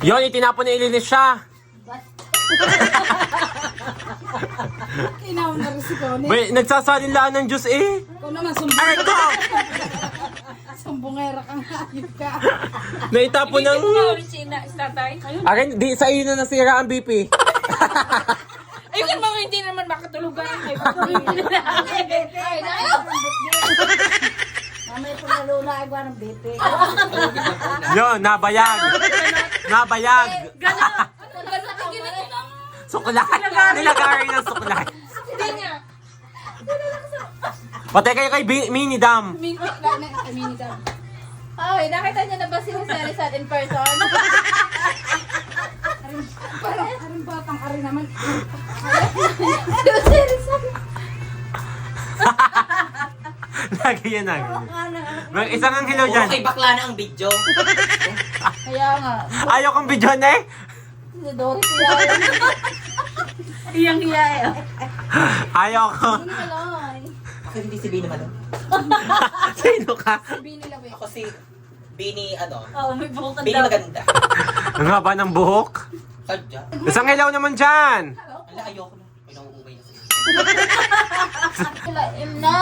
Yon, itinapon ni Ilinis siya. Kinaw na rin si Connie. Wait, nagsasalinlaan ng Diyos eh. Ikaw naman, Aray ko! sumbongera kang hayop ka. Naitapon ng... China, tatay. Akin, di sa iyo na nasira ang BP. Ayun mga hindi naman makatulugan ang kay Mamaya po nalula ay ng BP. Yon, nabayag. Nabayag. Gano'n. Suklay. Nilagari ng suklay. Hindi nga. Patay kayo kay Mini Dam. Mini dam. Ay, nakita niyo na ba si Jose Rizal in person? Parang batang ari naman. Jose Rizal. Lagi yan na. Isang ang hello dyan. Okay, bakla na ang video. Kaya nga. Ayaw kong video na eh. Si Doris yan. Iyang-iya eh. Ayaw ko. Hindi kalay. Ako hindi si Bini Malo. Sino ka? Bini lang eh. Ako si Bini, ano, Oo, may buhok Bini maganda. Ang haba ng buhok. Sadya. Isang hello naman dyan. Ala, ayoko na. May nauumay na sa'yo. No!